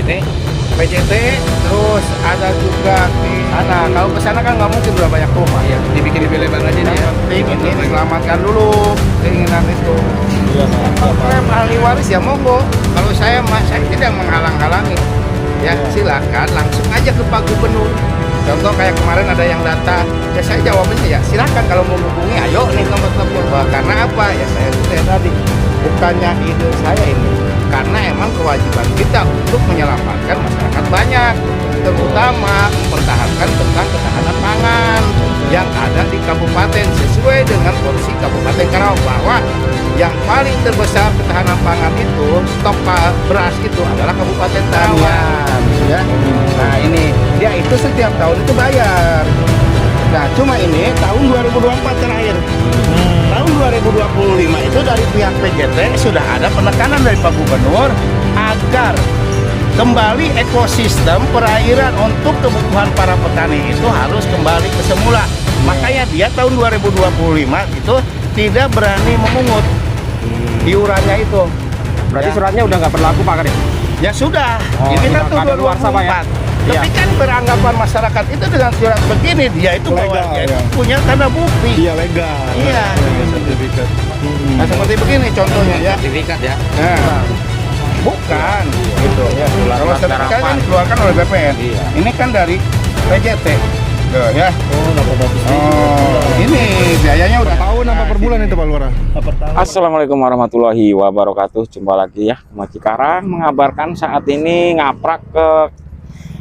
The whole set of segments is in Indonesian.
nih PJT, terus ada juga di sana. Kalau ke sana kan nggak mungkin udah banyak rumah ya. Dibikin lebih lebar aja nih Yang ya. penting ini selamatkan dulu keinginan itu. Saya ahli waris ya monggo. Kalau saya tidak menghalang-halangi. Ya silakan langsung aja ke Pak Gubernur. Contoh kayak kemarin ada yang data, ya saya jawabnya ya silakan kalau mau hubungi, ayo nih nomor telepon. Karena apa? Ya saya sudah tadi, bukannya ide saya ini, karena emang kewajiban kita untuk menyelamatkan masyarakat banyak, terutama mempertahankan tentang ketahanan pangan yang ada di kabupaten sesuai dengan porsi Kabupaten Karawang, bahwa yang paling terbesar ketahanan pangan itu stok beras itu adalah Kabupaten Karawang ya. Nah ini dia itu setiap tahun itu bayar. Nah cuma ini tahun 2024 terakhir, tahun 2025 itu dari pihak PJT sudah ada penekanan dari Pak Gubernur agar kembali ekosistem perairan untuk kebutuhan para petani itu harus kembali ke semula. Makanya dia tahun 2025 itu tidak berani memungut iurannya itu. Berarti Ya. suratnya udah nggak berlaku Pak Kades? Ya sudah, Oh, ini kan sudah tuh kadaluarsa, Pak, ya? 2024. Tapi Iya. kan beranggapan masyarakat itu dengan surat begini dia itu bahwa Legal, dia ya. punya tanda bukti. Iya legal. Iya. Sertifikat. Nah seperti begini contohnya ya. Sertifikat ya. Nah, bukan gitu ya. Kalau Surat sertifikat kan garapan. dikeluarkan oleh BPN. Iya. Ini kan dari PJT. Tuh, ya. Oh, Ini biayanya udah tahun apa per bulan itu Pak Lurah? Assalamualaikum warahmatullahi wabarakatuh. Jumpa lagi ya, Mas Cikarang mengabarkan saat ini ngaprak ke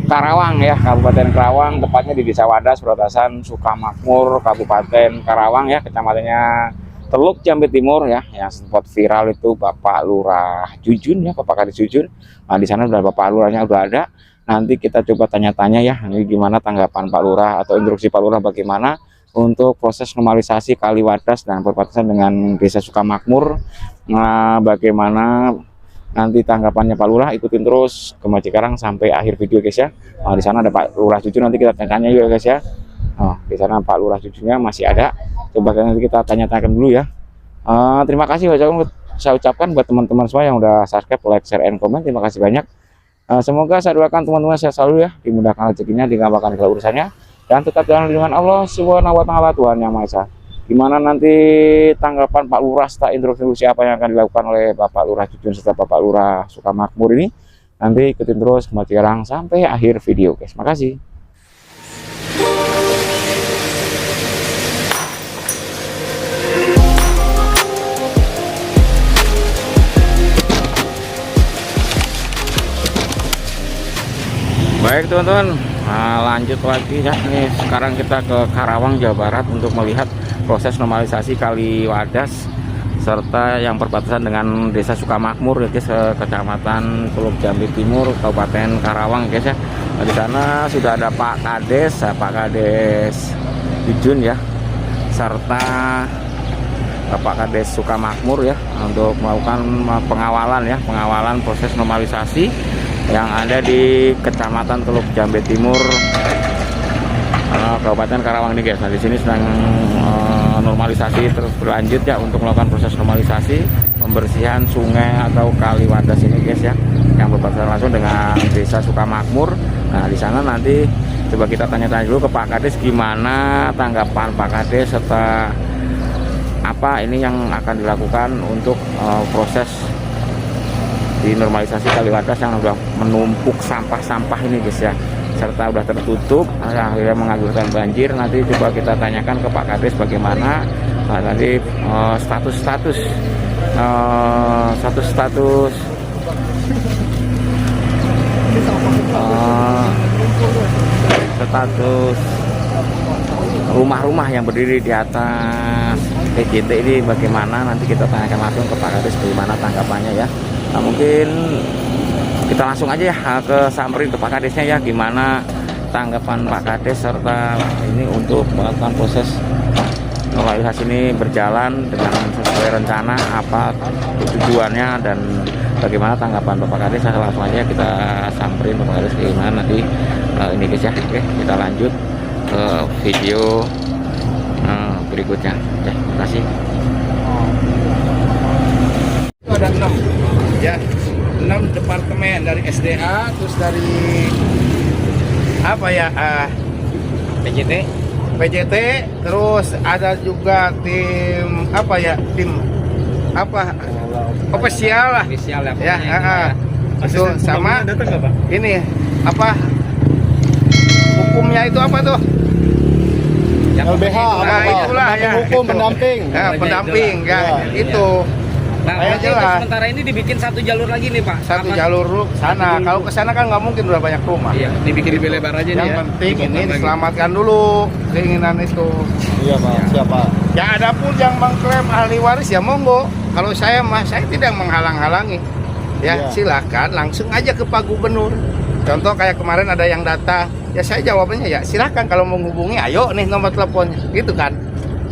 Karawang ya, Kabupaten Karawang, tepatnya di Desa Wadas, Perbatasan Sukamakmur, Kabupaten Karawang ya, kecamatannya Teluk Jambe Timur ya, yang sempat viral itu Bapak Lurah Jujun ya, Bapak Kades Jujun. Nah di sana udah Bapak Lurahnya udah ada. Nanti kita coba tanya-tanya ya, ini gimana tanggapan Pak Lurah atau instruksi Pak Lurah bagaimana untuk proses normalisasi Kali Wadas dan perbatasan dengan Desa Sukamakmur. Nah, bagaimana nanti tanggapannya Pak Lurah, ikutin terus ke Mas Cikarang sampai akhir video guys ya. Nah, di sana ada Pak Lurah Jujun, nanti kita tanya-tanya yuk guys ya. Oh, di sana Pak Lurah Jujunnya masih ada. Coba nanti kita tanya-tanyakan dulu ya. Terima kasih saya ucapkan buat teman-teman semua yang udah subscribe, like, share, and comment. Terima kasih banyak. Semoga saya doakan teman-teman saya selalu ya, dimudahkan rezekinya, digampangkan segala urusannya, dan tetap jalan dengan Allah Subhanahu wa Ta'ala, Tuhan yang Maha Esa. Gimana nanti tanggapan Pak Lurah serta instruksi apa yang akan dilakukan oleh Bapak Lurah Jujun serta Bapak Lurah Sukamakmur ini, nanti ikutin terus ke Mas Cikarang sampai akhir video guys. Makasih. Baik teman-teman, nah, lanjut lagi ya. Nih sekarang kita ke Karawang, Jawa Barat untuk melihat proses normalisasi Kali Wadas serta yang perbatasan dengan Desa Sukamakmur ya guys, Kecamatan Teluk Jambe Timur, Kabupaten Karawang guys ya. Nah, di sana sudah ada Pak Kades Jujun ya, serta Bapak Kades Sukamakmur ya, untuk melakukan pengawalan proses normalisasi yang ada di Kecamatan Teluk Jambe Timur, Kabupaten Karawang ini guys. Nah di sini sedang normalisasi terus berlanjut ya, untuk melakukan proses normalisasi pembersihan sungai atau Kali Wadas ini guys ya, yang berbatasan langsung dengan Desa Sukamakmur. Nah di sana nanti coba kita tanya-tanya dulu ke Pak Kades gimana tanggapan Pak Kades serta apa ini yang akan dilakukan untuk proses di normalisasi Kali Wadas yang sudah menumpuk sampah-sampah ini guys ya, serta udah tertutup akhirnya mengakibatkan banjir. Nanti coba kita tanyakan ke Pak Kades bagaimana nanti status rumah-rumah yang berdiri di atas PJT ini bagaimana, nanti kita tanyakan langsung ke Pak Kades bagaimana tanggapannya ya. Nah, mungkin kita langsung aja ya ke samperin ke Pak Kadesnya ya, gimana tanggapan Pak Kades serta ini untuk melakukan proses normalisasi ini berjalan dengan sesuai rencana, apa tujuannya dan bagaimana tanggapan Bapak Kades. Langsung aja kita samperin Bapak Kades gimana nanti ini guys ya. Oke, kita lanjut ke video berikutnya ya. Terima kasih. Ada 6 ya. 6 departemen dari SDA, terus dari apa ya, PJT, terus ada juga tim apa ya, tim apa ofisial lah ya, itu sama ini apa hukumnya itu apa tuh, LBH nah itulah ya, hukum pendamping. ya, pendamping ya, itu. Nah, Kayak berarti jelas. untuk sementara ini dibikin satu jalur lagi nih Pak. Satu jalur lu sana, kalau ke sana kan nggak mungkin udah banyak rumah. Iya, dibikin lebih lebar aja nih Yang ya. penting ini diselamatkan dulu keinginan itu. Iya Pak, siapa? Ya ada pun yang mengklaim ahli waris ya monggo. Kalau saya mah saya tidak menghalang-halangi. Ya Iya. silakan langsung aja ke Pak Gubernur. Contoh kayak kemarin ada yang datang, ya saya jawabannya ya silakan kalau menghubungi, ayo nih nomor teleponnya, gitu kan.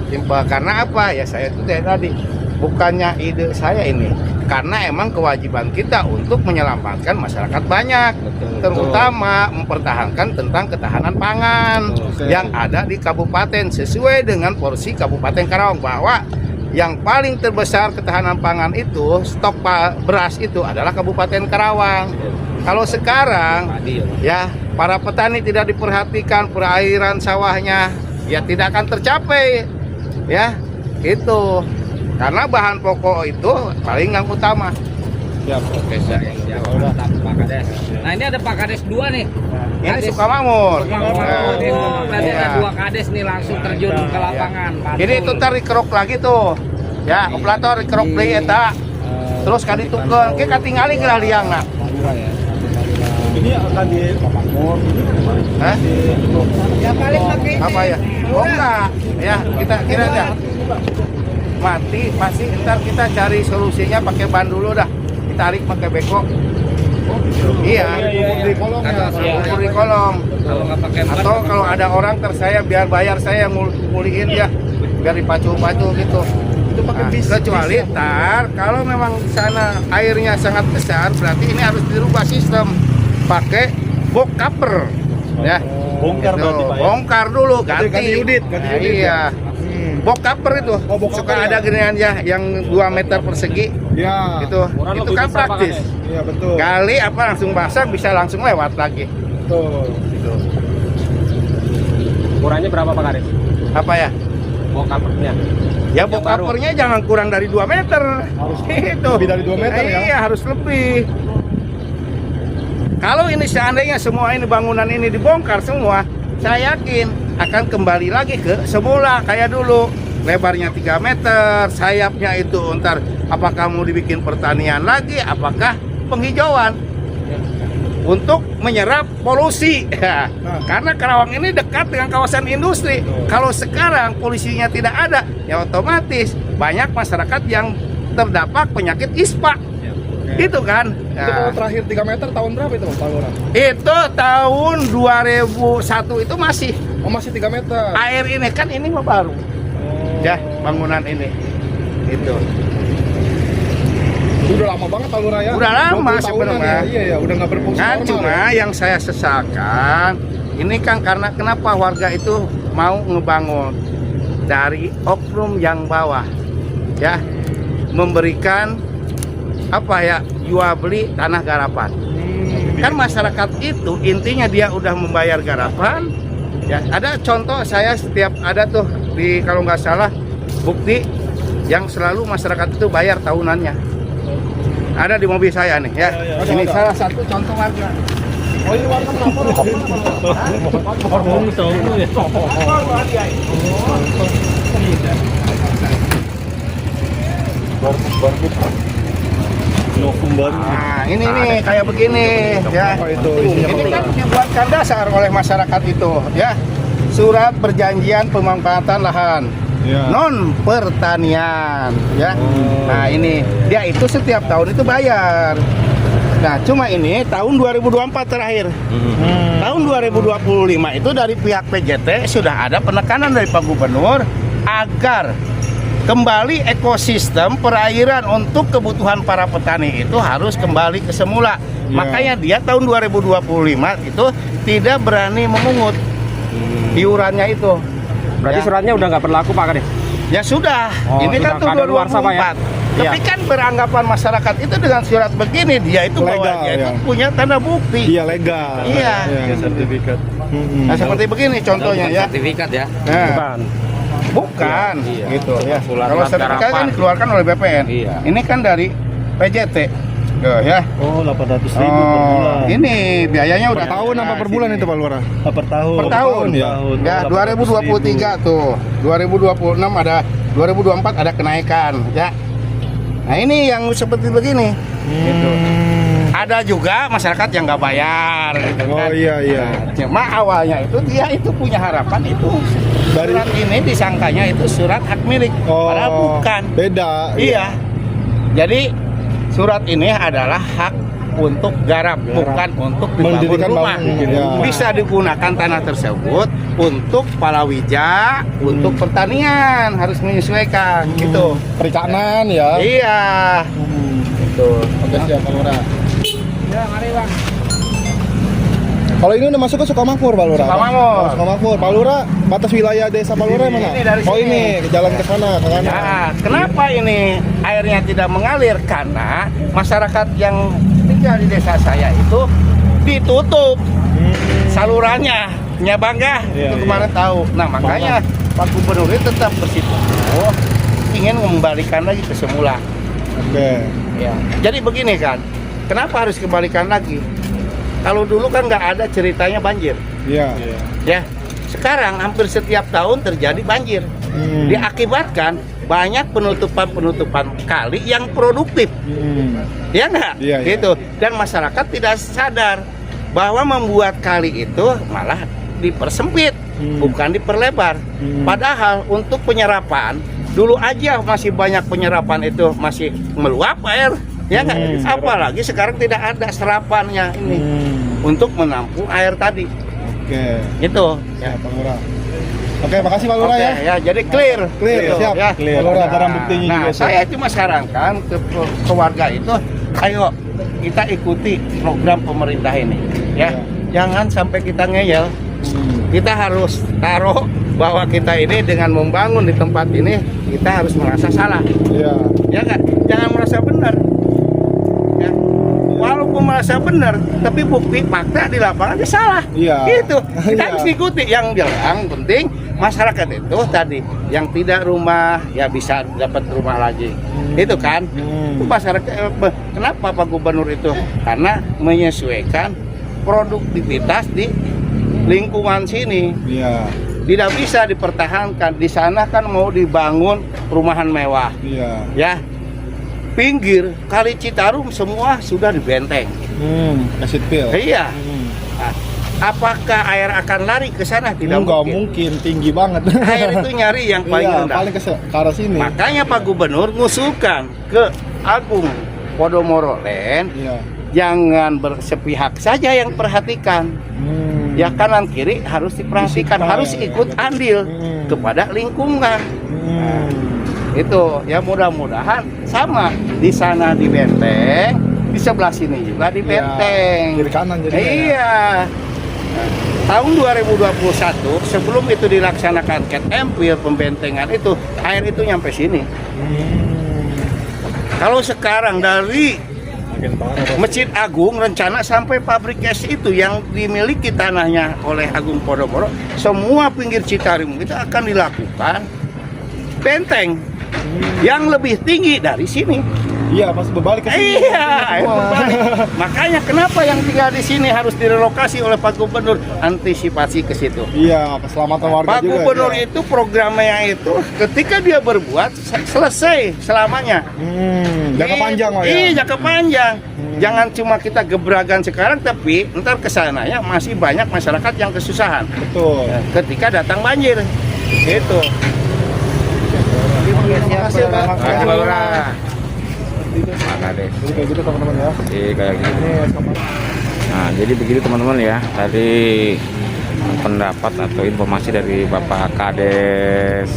Simpel. Karena apa? Ya saya itu dari tadi bukannya ide saya ini, karena emang kewajiban kita untuk menyelamatkan masyarakat banyak, terutama mempertahankan tentang ketahanan pangan yang ada di kabupaten sesuai dengan porsi Kabupaten Karawang, bahwa yang paling terbesar ketahanan pangan itu stok beras itu adalah Kabupaten Karawang. Kalau sekarang ya para petani tidak diperhatikan perairan sawahnya, ya tidak akan tercapai ya itu. Karena bahan pokok itu paling yang utama. Siap. Oke, mantap Pak Kades. Nah, ini ada Pak Kades 2 nih. Ini Kades. Sukamamur. Oh, berarti Iya. ada 2 Kades nih langsung terjun ke lapangan. Mantul. Ini itu ntar dikerok lagi tuh. Ya, operator dikerok deui eta. Terus kali tukeun ke katingali gelah liangna. Ini akan di Hah? Ya paling pakai Apa ya? Oh enggak. Ya, kita kira aja. Mati pasti ntar kita cari solusinya pakai ban dulu dah. Ditarik pakai beko. Iya, di kolong ya. ukur di kolong. kalau nggak pakai ban. Atau kalau ada orang saya biar bayar saya yang mulihin ya, biar dipacu-pacu gitu. Itu pakai bis. Kecuali tar kalau memang sana airnya sangat besar, berarti ini harus dirubah sistem pakai box cover ya. Bongkar Gitu. berarti Pak ya? Bongkar dulu ganti. Ganti unit, ganti Nah, unit, iya. Box cover itu Oh, box suka cover ada ya? ginian ya yang 2 meter persegi Ya. itu kan praktis. Iya betul. Kali apa langsung basah bisa langsung lewat lagi. Betul. Ukurannya berapa Pak Kades? Apa ya? Box covernya. Ya Yang box baru. covernya jangan kurang dari 2 meter. Itu. lebih dari 2 meter ya? Iya, harus lebih. Kalau ini seandainya semua ini bangunan ini dibongkar semua, saya yakin akan kembali lagi ke semula kayak dulu. Lebarnya 3 meter, sayapnya itu ntar apakah mau dibikin pertanian lagi, apakah penghijauan untuk menyerap polusi. Ya, karena Karawang ini dekat dengan kawasan industri. Kalau sekarang polusinya tidak ada, ya otomatis banyak masyarakat yang terdampak penyakit ISPA. Itu kan. Itu Ya. kalau terakhir 3 meter tahun berapa itu Pak Lurah? Itu tahun 2001 itu masih Oh masih 3 meter. air ini kan ini mah baru. Ya, bangunan ini. Itu. Udah lama banget Pak Lurah ya? Udah lama 20 tahunan sebenarnya. ya. Iya ya, udah nggak berfungsi Kan normal cuma ya? yang saya sesalkan ini kan karena kenapa warga itu mau ngebangun dari oknum yang bawah. Ya. Memberikan apa ya, jual beli tanah garapan. Kan masyarakat itu intinya dia udah membayar garapan. Ya, ada contoh saya setiap ada tuh di kalau nggak salah bukti yang selalu masyarakat itu bayar tahunannya. Ada di mobil saya nih ya. Ada, Ini ada. salah satu contoh warga. Oh ini warga melapor apa? Nah, ini nih kayak begini ya. Oh, itu isinya Ini apa? kan dibuatkan dasar oleh masyarakat itu ya. Surat perjanjian pemanfaatan lahan Ya. non pertanian ya. Nah, ini dia itu setiap tahun itu bayar. Nah, cuma ini tahun 2024 terakhir. Tahun 2025 itu dari pihak PJT sudah ada penekanan dari Pak Gubernur agar kembali ekosistem perairan untuk kebutuhan para petani itu harus kembali ke semula. Makanya dia tahun 2025 itu tidak berani memungut iurannya itu. Berarti Ya. suratnya udah nggak berlaku Pak Kades? Ya sudah, Oh, ini sudah kan tahun kadaluarsa, Pak, ya? 2024. Tapi kan beranggapan masyarakat itu dengan surat begini dia itu Legal, bahwa dia itu ya. punya tanda bukti. Iya legal. Iya. Sertifikat. Nah seperti begini contohnya ya. Sertifikat ya. Nah, bukan, Iya. gitu ya. Surat Kalau sertifikat kan garapan. dikeluarkan oleh BPN. Iya. Ini kan dari PJT. Tuh, ya. Oh 800.000 per bulan. Ini biayanya udah Tahun apa per bulan itu Pak Lurah? Per tahun. Per tahun ya. Ya 2023 tuh. 2026 ada 2024 ada kenaikan ya. Nah ini yang seperti begini. Gitu. Ada juga masyarakat yang nggak bayar. Gitu, Oh kan. iya iya. Nah, cuma awalnya itu dia itu punya harapan itu Dari- surat ini disangkanya itu surat hak milik. Padahal bukan. Beda. Iya. Jadi surat ini adalah hak untuk garap, bukan untuk dibangun Mendirikan rumah. bangun, ya. Bisa digunakan tanah tersebut untuk palawija, untuk pertanian, harus menyesuaikan gitu. Perikanan ya. Iya. Gitu. Oke siap Pak Lurah. Ya, mari Bang. Kalau ini udah masuk ke Sukamakmur Pak Lurah. Sukamakmur. Oh, Sukamakmur. Pak Lurah, batas wilayah desa Pak Lurah mana? Ini dari Oh sini. ini jalan ke sana ke kanan. Ya, kenapa ini airnya tidak mengalir? Karena masyarakat yang tinggal di desa saya itu ditutup salurannya. Nya Bangga Iya, itu kemarin tahu. Nah makanya Pak Gubernur itu tetap bersikukuh ingin mengembalikan lagi ke semula. Oke. Ya. Jadi begini kan, kenapa harus kembalikan lagi? Kalau dulu kan nggak ada ceritanya banjir, Iya. ya. Sekarang hampir setiap tahun terjadi banjir. Diakibatkan banyak penutupan kali yang produktif, ya nggak? Iya, iya. Gitu. Dan masyarakat tidak sadar bahwa membuat kali itu malah dipersempit, bukan diperlebar. Padahal untuk penyerapan dulu aja masih banyak penyerapan itu masih meluap air, ya nggak? Apalagi sekarang tidak ada serapannya ini untuk menampung air tadi, Oke. gitu. Ya Pak Lurah. Oke, makasih Pak Lurah Oke, ya. jadi clear. Clear, Gitu, siap. ya. Clear. Pak Lurah, barang buktinya Nah, juga, siap. saya cuma sarankan ke warga itu, ayo kita ikuti program pemerintah ini, ya. Jangan sampai kita ngeyel. Kita harus taruh bahwa kita ini dengan membangun di tempat ini kita harus merasa salah, Iya. ya kan? Jangan merasa benar. Ya. Walaupun merasa benar, tapi bukti fakta di lapangan dia salah. Iya. Gitu. Kita Iya. harus ikuti yang penting masyarakat itu tadi yang tidak rumah ya bisa dapat rumah lagi. Itu kan? Itu masyarakat kenapa Pak Gubernur itu? Karena menyesuaikan produktivitas di lingkungan sini. Iya. Tidak bisa dipertahankan. Di sana kan mau dibangun rumahan mewah. Iya. Ya. Pinggir Kali Citarum semua sudah dibenteng. Kasih pil. Iya. Nah, apakah air akan lari ke sana? Tidak Enggak mungkin. mungkin, tinggi banget. Air itu nyari yang paling Iya, rendah. paling ke arah sini. Makanya Pak Gubernur ngusulkan ke Agung Podomoro Land, Iya. jangan bersepihak saja yang perhatikan. Ya kanan kiri harus diperhatikan, Disiplin. harus ikut andil kepada lingkungan. Itu ya mudah-mudahan sama di sana di benteng, di sebelah sini juga di benteng. Kiri kanan jadi. Iya. Nah, tahun 2021 sebelum itu dilaksanakan Cat Empire pembentengan itu air itu nyampe sini. Kalau sekarang dari Makin parah. Masjid Agung rencana sampai pabrik es itu yang dimiliki tanahnya oleh Agung Podomoro, semua pinggir Citarum itu akan dilakukan benteng yang lebih tinggi dari sini. Iya, pas berbalik ke sini. Iya, berbalik. Makanya kenapa yang tinggal di sini harus direlokasi oleh Pak Gubernur, antisipasi ke situ. Iya, keselamatan warga Pak juga. Gubernur iya. itu programnya itu ketika dia berbuat selesai selamanya. Jangka panjang Pak, ya. Iya, jangka panjang. Jangan cuma kita gebrakan sekarang, tapi ntar kesananya masih banyak masyarakat yang kesusahan Betul. ketika datang banjir. Gitu. Terima kasih, Pak. Makasih, Pak Lurah. Mana deh. Jadi kayak gitu teman-teman ya. Kayak gitu. Ini sama. Nah, jadi begitu teman-teman ya. Tadi pendapat atau informasi dari Bapak Kades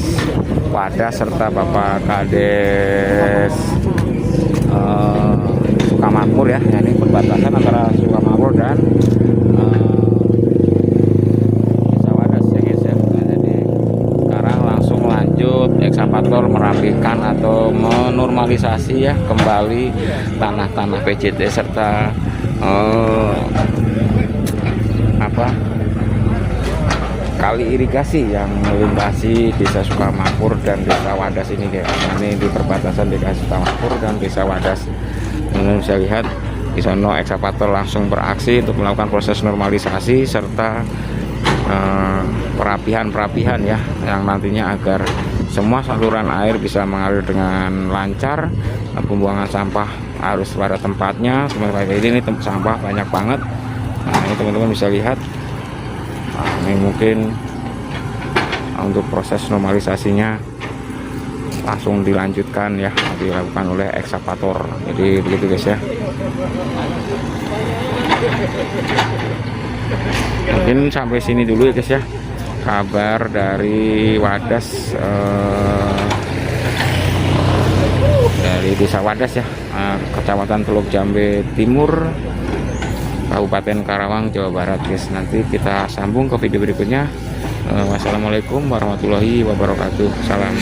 Wadas serta Bapak Kades Sukamakmur ya. Ini perbatasan antara Sukamakmur dan Desa Wadas ya guys ya. Nah, jadi sekarang langsung lanjut ekskavator merapikan atau menormalisasi ya kembali tanah-tanah PJT serta kali irigasi yang melintasi Desa Sukamakmur dan Desa Wadas ini guys. Ini di perbatasan Desa Sukamakmur dan Desa Wadas. Teman-teman bisa lihat di sana ekskavator langsung beraksi untuk melakukan proses normalisasi serta perapihan ya yang nantinya agar semua saluran air bisa mengalir dengan lancar, pembuangan sampah harus pada tempatnya. Sebenarnya ini sampah banyak banget. Nah, ini teman-teman bisa lihat. Nah, ini mungkin untuk proses normalisasinya langsung dilanjutkan ya, dilakukan oleh ekskavator. Jadi begitu guys ya. Mungkin sampai sini dulu ya guys ya kabar dari Wadas, dari Desa Wadas ya, Kecamatan Teluk Jambe Timur, Kabupaten Karawang, Jawa Barat guys. Nanti kita sambung ke video berikutnya. Wassalamualaikum warahmatullahi wabarakatuh. Salam.